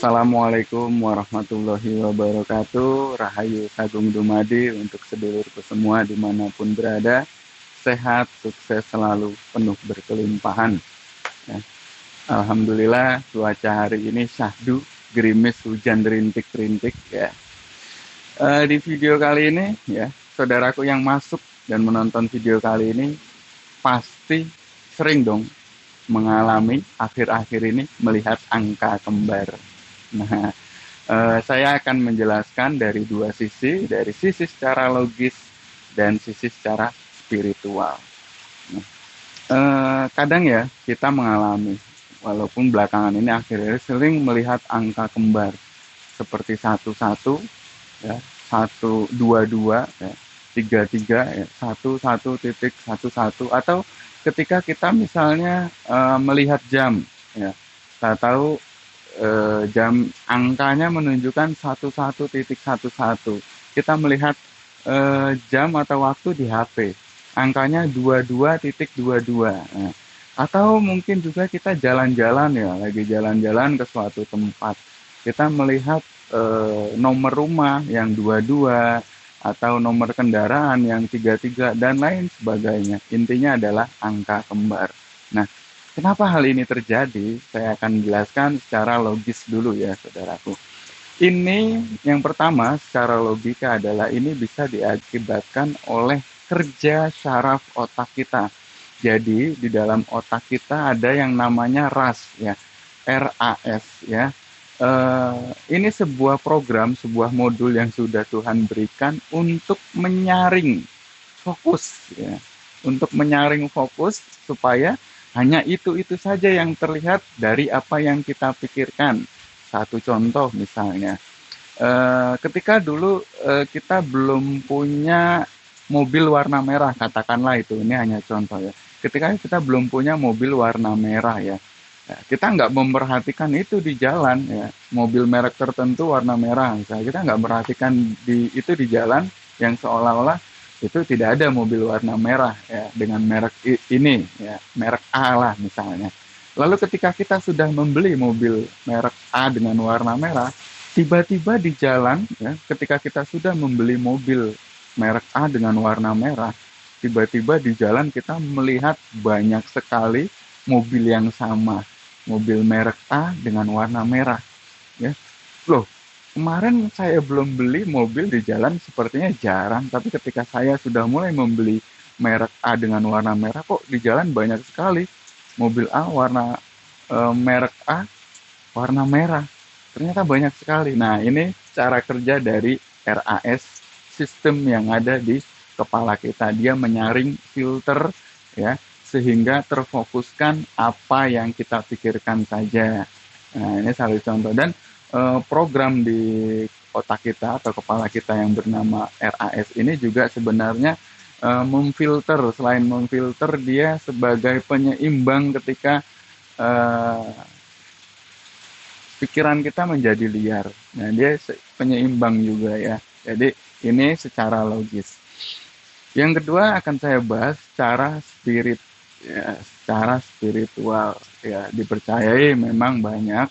Assalamualaikum warahmatullahi wabarakatuh. Rahayu Sagung Dumadi untuk sedulurku semua dimanapun berada. Sehat, sukses selalu, penuh berkelimpahan. Ya. Alhamdulillah cuaca hari ini syahdu, gerimis, hujan rintik-rintik. Ya. Di video kali ini, ya, saudaraku yang masuk dan menonton video kali ini pasti sering dong mengalami akhir-akhir ini melihat angka kembar. Nah, saya akan menjelaskan dari dua sisi, dari sisi secara logis dan sisi secara spiritual. Nah, kadang ya kita mengalami, walaupun belakangan ini akhirnya sering melihat angka kembar seperti 11, ya, 122, ya, 33, ya, 11.11, atau ketika kita misalnya melihat jam, ya, kita tahu jam angkanya menunjukkan 11.11. Kita melihat jam atau waktu di HP, angkanya 22.22. Nah, atau mungkin juga kita jalan-jalan ya, lagi jalan-jalan ke suatu tempat. Kita melihat nomor rumah yang 22 atau nomor kendaraan yang 33 dan lain sebagainya. Intinya adalah angka kembar. Nah, kenapa hal ini terjadi? Saya akan jelaskan secara logis dulu ya, saudaraku. Ini yang pertama secara logika adalah ini bisa diakibatkan oleh kerja syaraf otak kita. Jadi di dalam otak kita ada yang namanya RAS ya, RAS ya. Ini sebuah program, sebuah modul yang sudah Tuhan berikan untuk menyaring fokus ya, untuk menyaring fokus supaya hanya itu saja yang terlihat dari apa yang kita pikirkan. Satu contoh misalnya, ketika dulu kita belum punya mobil warna merah, katakanlah itu, ini hanya contoh ya. Ketika kita belum punya mobil warna merah ya, kita nggak memperhatikan itu di jalan ya, mobil merek tertentu warna merah, misalnya kita nggak memperhatikan itu di jalan yang seolah-olah itu tidak ada mobil warna merah ya dengan merek ini ya, merek A lah misalnya. Lalu ketika kita sudah membeli mobil merek A dengan warna merah, tiba-tiba di jalan ya, ketika kita sudah membeli mobil merek A dengan warna merah, tiba-tiba di jalan kita melihat banyak sekali mobil yang sama, mobil merek A dengan warna merah ya. Loh, kemarin saya belum beli mobil di jalan sepertinya jarang, tapi ketika saya sudah mulai membeli merek A dengan warna merah, kok di jalan banyak sekali mobil A warna merek A warna merah. Ternyata banyak sekali. Nah, ini cara kerja dari RAS, sistem yang ada di kepala kita. Dia menyaring filter ya, sehingga terfokuskan apa yang kita pikirkan saja. Nah, ini salah contoh. Dan program di otak kita atau kepala kita yang bernama RAS ini juga sebenarnya memfilter. Selain memfilter, dia sebagai penyeimbang ketika pikiran kita menjadi liar. Nah, dia penyeimbang juga ya. Jadi ini secara logis. Yang kedua akan saya bahas secara spirit, ya, secara spiritual. Ya, dipercayai memang banyak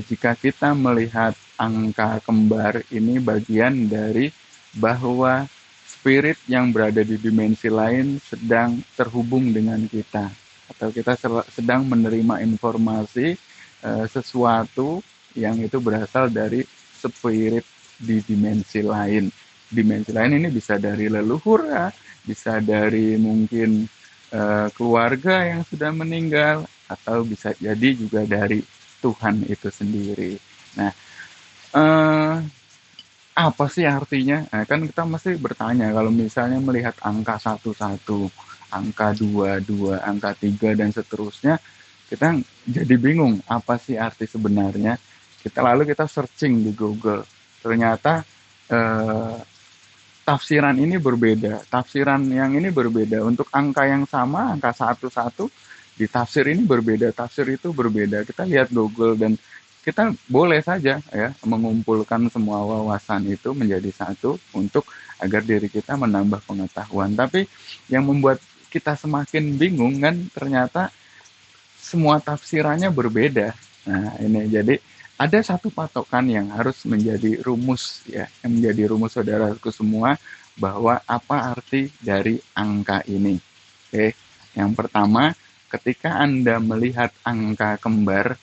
jika kita melihat angka kembar ini bagian dari bahwa spirit yang berada di dimensi lain sedang terhubung dengan kita, atau kita sedang menerima informasi sesuatu yang itu berasal dari spirit di dimensi lain. Dimensi lain ini bisa dari leluhur ya, bisa dari mungkin keluarga yang sudah meninggal, atau bisa jadi juga dari Tuhan itu sendiri. Nah, apa sih artinya? Nah, kan kita mesti bertanya kalau misalnya melihat angka 11, angka 22, angka 3 dan seterusnya, kita jadi bingung apa sih arti sebenarnya. Kita searching di Google, ternyata tafsiran ini berbeda, tafsiran yang ini berbeda. Untuk angka yang sama, angka 11, di tafsir ini berbeda, tafsir itu berbeda. Kita lihat Google dan kita boleh saja ya mengumpulkan semua wawasan itu menjadi satu untuk agar diri kita menambah pengetahuan. Tapi yang membuat kita semakin bingung kan ternyata semua tafsirannya berbeda. Nah, ini jadi Ada satu patokan yang harus menjadi rumus ya, yang menjadi rumus saudaraku semua, bahwa apa arti dari angka ini. Oke, yang pertama, ketika Anda melihat angka kembar,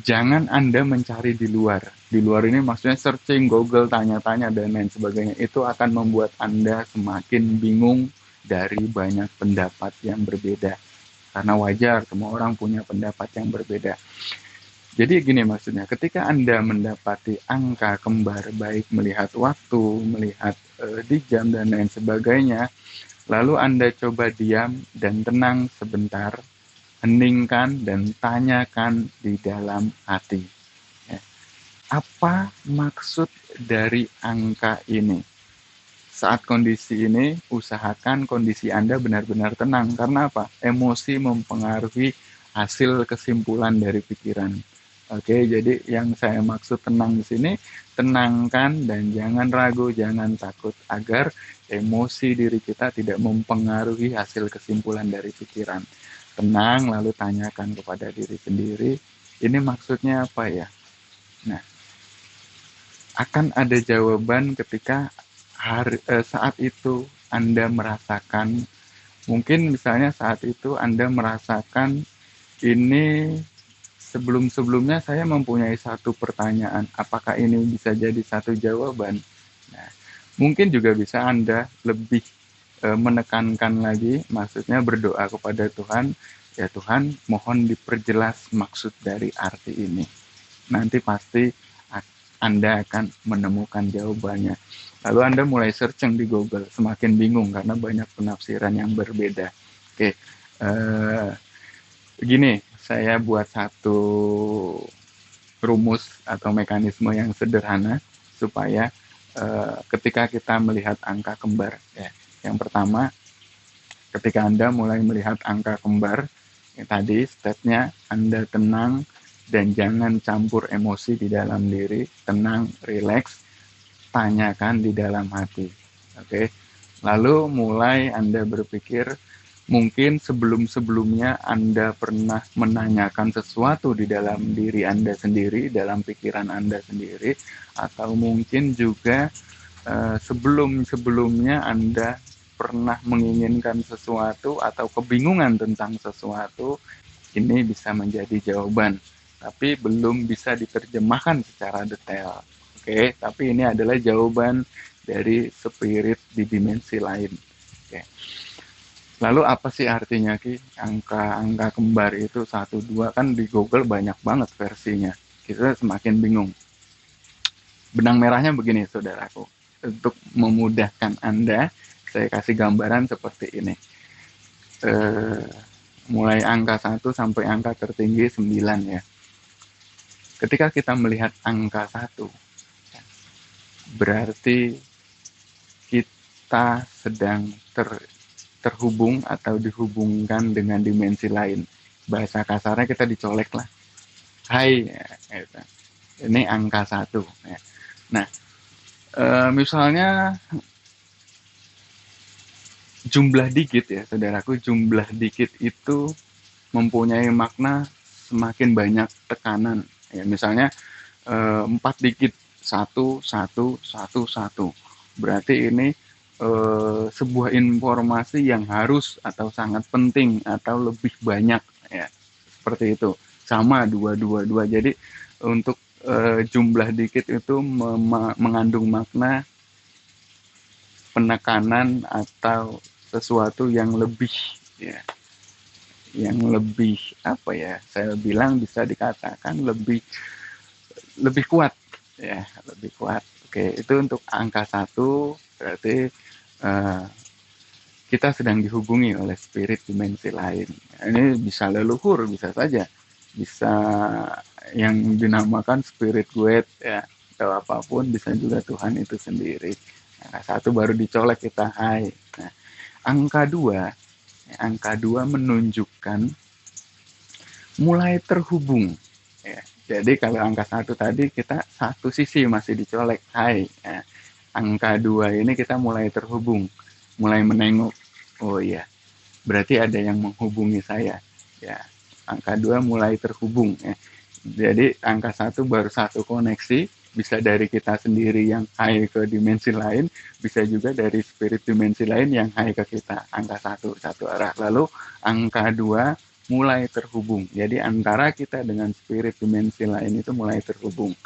jangan Anda mencari di luar. Di luar ini maksudnya searching, Google, tanya-tanya, dan lain sebagainya. Itu akan membuat Anda semakin bingung dari banyak pendapat yang berbeda. Karena wajar, semua orang punya pendapat yang berbeda. Jadi gini maksudnya, ketika Anda mendapati angka kembar, baik melihat waktu, melihat di jam, dan lain sebagainya, lalu Anda coba diam dan tenang sebentar, heningkan dan tanyakan di dalam hati. Ya, apa maksud dari angka ini? Saat kondisi ini, usahakan kondisi Anda benar-benar tenang. Karena apa? Emosi mempengaruhi hasil kesimpulan dari pikiran. Oke, jadi yang saya maksud tenang di sini, tenangkan dan jangan ragu, jangan takut, agar emosi diri kita tidak mempengaruhi hasil kesimpulan dari pikiran. Tenang, lalu tanyakan kepada diri sendiri, ini maksudnya apa ya? Nah, akan ada jawaban ketika saat itu Anda merasakan, mungkin misalnya saat itu Anda merasakan ini, sebelum-sebelumnya saya mempunyai satu pertanyaan, apakah ini bisa jadi satu jawaban? Nah, mungkin juga bisa Anda lebih menekankan lagi, maksudnya berdoa kepada Tuhan, ya Tuhan, mohon diperjelas maksud dari arti ini. Nanti pasti Anda akan menemukan jawabannya. Lalu Anda mulai searching di Google, semakin bingung karena banyak penafsiran yang berbeda. Oke, begini, saya buat satu rumus atau mekanisme yang sederhana supaya ketika kita melihat angka kembar, ya. Yang pertama, ketika Anda mulai melihat angka kembar, tadi stepnya Anda tenang dan jangan campur emosi di dalam diri, tenang, rileks, tanyakan di dalam hati. Oke. Lalu mulai Anda berpikir, mungkin sebelum-sebelumnya Anda pernah menanyakan sesuatu di dalam diri Anda sendiri, dalam pikiran Anda sendiri, atau mungkin juga sebelum-sebelumnya Anda pernah menginginkan sesuatu atau kebingungan tentang sesuatu, ini bisa menjadi jawaban, tapi belum bisa diterjemahkan secara detail. Oke, tapi ini adalah jawaban dari spirit di dimensi lain. Oke. Lalu apa sih artinya Ki? Angka kembar itu 1, 2, kan di Google banyak banget versinya. Kita semakin bingung. Benang merahnya begini saudaraku. Untuk memudahkan Anda, saya kasih gambaran seperti ini. Mulai angka 1 sampai angka tertinggi 9 ya. Ketika kita melihat angka 1, berarti kita sedang terhubung atau dihubungkan dengan dimensi lain. Bahasa kasarnya kita dicolek lah. Hai, ya, gitu. Ini angka 1. Ya. Nah, misalnya jumlah digit ya, saudaraku, jumlah digit itu mempunyai makna semakin banyak tekanan. Ya, misalnya 4 digit, 1, 1, 1, 1. Berarti ini sebuah informasi yang harus atau sangat penting atau lebih banyak ya, seperti itu. Sama 2, 2, 2. Jadi untuk jumlah dikit itu mengandung makna penekanan atau sesuatu yang lebih ya, yang lebih apa ya, saya bilang bisa dikatakan lebih kuat ya, lebih kuat. Oke, itu untuk angka 1, berarti kita sedang dihubungi oleh spirit dimensi lain. Ini bisa leluhur, bisa saja, bisa yang dinamakan spirit guide ya, atau apapun, bisa juga Tuhan itu sendiri. Angka 1 baru dicolek kita, hai. Nah, angka 2 menunjukkan mulai terhubung ya. Jadi kalau angka 1 tadi kita satu sisi masih dicolek, hai. Ya. Angka 2 ini kita mulai terhubung, mulai menengok. Oh iya, berarti ada yang menghubungi saya. Ya, angka 2 mulai terhubung ya. Jadi angka 1 baru satu koneksi, bisa dari kita sendiri yang high ke dimensi lain, bisa juga dari spirit dimensi lain yang high ke kita. Angka 1, satu arah. Lalu angka 2 mulai terhubung. Jadi antara kita dengan spirit dimensi lain itu mulai terhubung.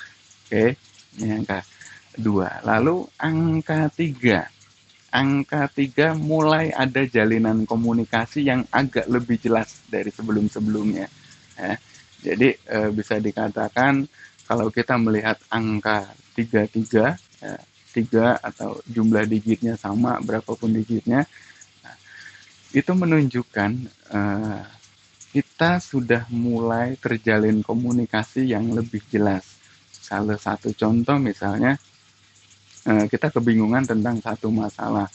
Oke, ini angka 2. Lalu angka 3. Angka 3 mulai ada jalinan komunikasi yang agak lebih jelas dari sebelum-sebelumnya. Ya. Jadi bisa dikatakan kalau kita melihat angka 33, ya, 3 atau jumlah digitnya sama, berapapun digitnya, nah, itu menunjukkan kita sudah mulai terjalin komunikasi yang lebih jelas. Salah satu contoh misalnya, kita kebingungan tentang satu masalah.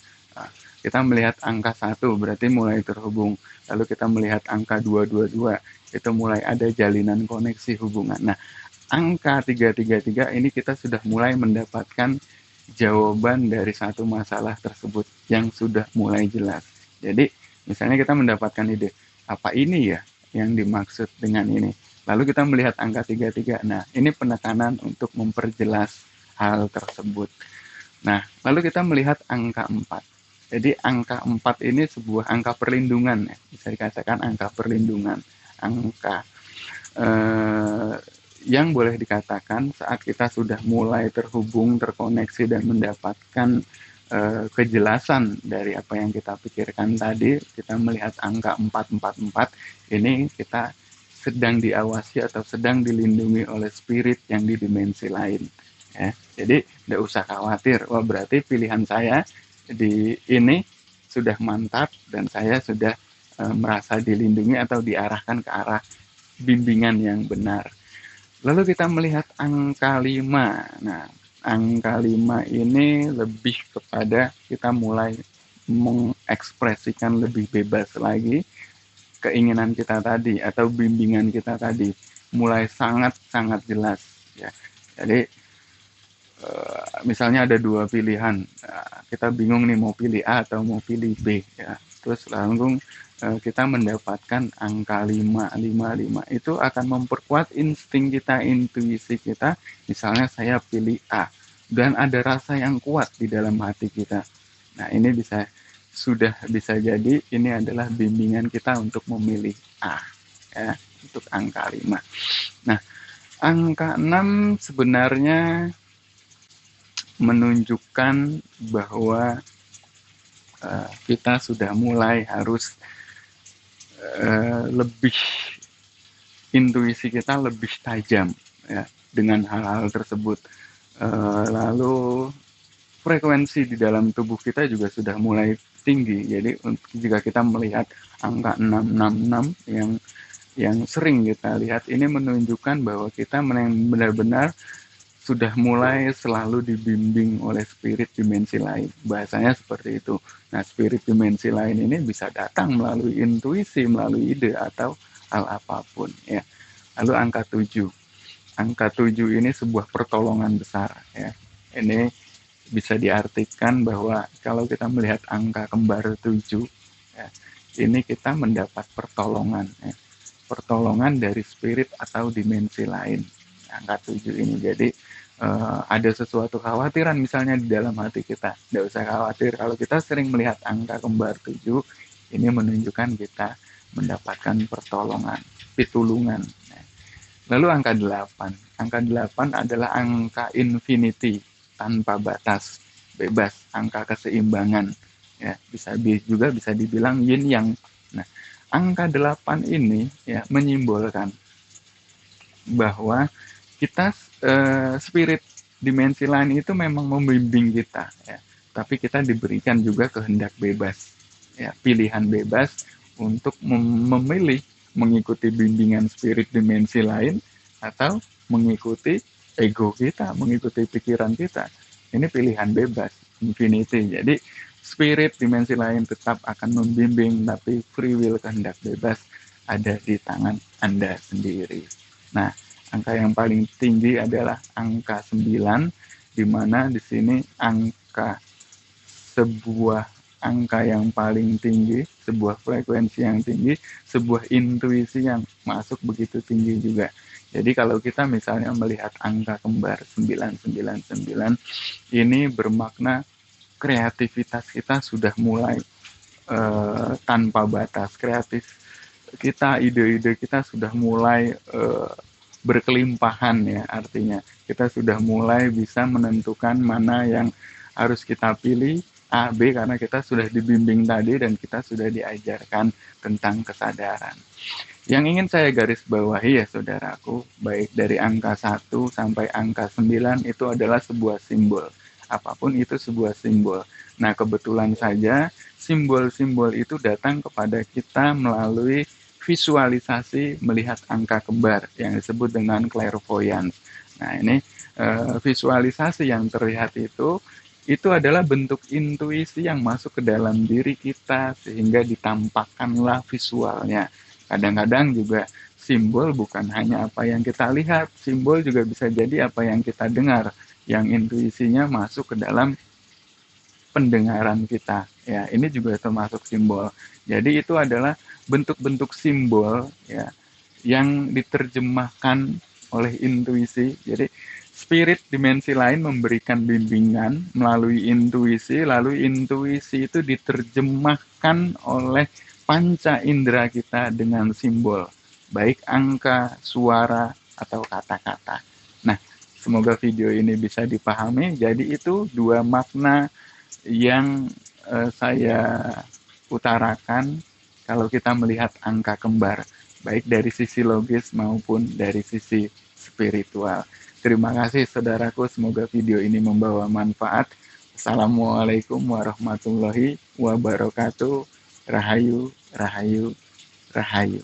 Kita melihat angka 1 berarti mulai terhubung. Lalu kita melihat angka 222, itu mulai ada jalinan koneksi hubungan. Nah, angka 333 ini kita sudah mulai mendapatkan jawaban dari satu masalah tersebut yang sudah mulai jelas. Jadi, misalnya kita mendapatkan ide, apa ini ya yang dimaksud dengan ini? Lalu kita melihat angka 33. Nah, ini penekanan untuk memperjelas hal tersebut. Nah, lalu kita melihat angka 4. Jadi angka 4 ini sebuah angka perlindungan, ya. Bisa dikatakan angka perlindungan. Angka yang boleh dikatakan saat kita sudah mulai terhubung, terkoneksi, dan mendapatkan kejelasan dari apa yang kita pikirkan tadi, kita melihat angka 444, ini kita sedang diawasi atau sedang dilindungi oleh spirit yang di dimensi lain. Ya. Jadi tidak usah khawatir, wah berarti pilihan saya di ini sudah mantap dan saya sudah merasa dilindungi atau diarahkan ke arah bimbingan yang benar. Lalu kita melihat angka 5. Nah, angka 5 ini lebih kepada kita mulai mengekspresikan lebih bebas lagi keinginan kita tadi atau bimbingan kita tadi. Mulai sangat-sangat jelas. Ya. Jadi, misalnya ada dua pilihan, kita bingung nih mau pilih A atau mau pilih B, ya. Terus langsung kita mendapatkan angka 5, 5, 5, itu akan memperkuat insting kita, intuisi kita. Misalnya saya pilih A, dan ada rasa yang kuat di dalam hati kita. Nah, ini sudah bisa jadi ini adalah bimbingan kita untuk memilih A, ya, untuk angka 5. Nah, angka 6 sebenarnya menunjukkan bahwa kita sudah mulai harus lebih, intuisi kita lebih tajam, ya, dengan hal-hal tersebut. Lalu frekuensi di dalam tubuh kita juga sudah mulai tinggi. Jadi jika kita melihat angka 666 yang sering kita lihat, ini menunjukkan bahwa kita benar-benar sudah mulai selalu dibimbing oleh spirit dimensi lain. Bahasanya seperti itu. Nah, spirit dimensi lain ini bisa datang melalui intuisi, melalui ide, atau hal apapun. Ya. Lalu angka 7. Angka 7 ini sebuah pertolongan besar. Ya. Ini bisa diartikan bahwa kalau kita melihat angka kembar 7, ya, ini kita mendapat pertolongan. Ya. Pertolongan dari spirit atau dimensi lain. Angka 7 ini. Jadi ada sesuatu khawatiran misalnya di dalam hati kita, tidak usah khawatir. Kalau kita sering melihat angka kembar 7, ini menunjukkan kita mendapatkan pertolongan, pitulungan. Lalu angka 8. Angka 8 adalah angka infinity, tanpa batas, bebas, angka keseimbangan. Ya, juga bisa dibilang yin yang. Nah, angka 8 ini ya menyimbolkan bahwa kita spirit dimensi lain itu memang membimbing kita, ya. Tapi kita diberikan juga kehendak bebas, ya, pilihan bebas untuk memilih mengikuti bimbingan spirit dimensi lain atau mengikuti ego kita, mengikuti pikiran kita. Ini pilihan bebas, infinity. Jadi spirit dimensi lain tetap akan membimbing, tapi free will, kehendak bebas ada di tangan Anda sendiri. Nah, angka yang paling tinggi adalah angka 9, di mana di sini sebuah angka yang paling tinggi, sebuah frekuensi yang tinggi, sebuah intuisi yang masuk begitu tinggi juga. Jadi kalau kita misalnya melihat angka kembar 999, ini bermakna kreativitas kita sudah mulai tanpa batas. Kreatif kita, ide-ide kita sudah mulai berkelimpahan ya, artinya kita sudah mulai bisa menentukan mana yang harus kita pilih A, B, karena kita sudah dibimbing tadi dan kita sudah diajarkan tentang kesadaran. Yang ingin saya garis bawahi ya saudaraku, baik dari angka 1 sampai angka 9 itu adalah sebuah simbol. Apapun itu sebuah simbol. Nah, kebetulan saja simbol-simbol itu datang kepada kita melalui visualisasi melihat angka kembar yang disebut dengan clairvoyance. Nah, ini visualisasi yang terlihat itu adalah bentuk intuisi yang masuk ke dalam diri kita sehingga ditampakkanlah visualnya. Kadang-kadang juga simbol bukan hanya apa yang kita lihat, simbol juga bisa jadi apa yang kita dengar, yang intuisinya masuk ke dalam pendengaran kita. Ya, ini juga termasuk simbol. Jadi itu adalah bentuk-bentuk simbol ya yang diterjemahkan oleh intuisi. Jadi spirit dimensi lain memberikan bimbingan melalui intuisi, lalu intuisi itu diterjemahkan oleh panca indera kita dengan simbol, baik angka, suara, atau kata-kata. Nah, semoga video ini bisa dipahami. Jadi itu dua makna yang saya utarakan kalau kita melihat angka kembar, baik dari sisi logis maupun dari sisi spiritual. Terima kasih saudaraku, semoga video ini membawa manfaat. Assalamualaikum warahmatullahi wabarakatuh. Rahayu, rahayu, rahayu.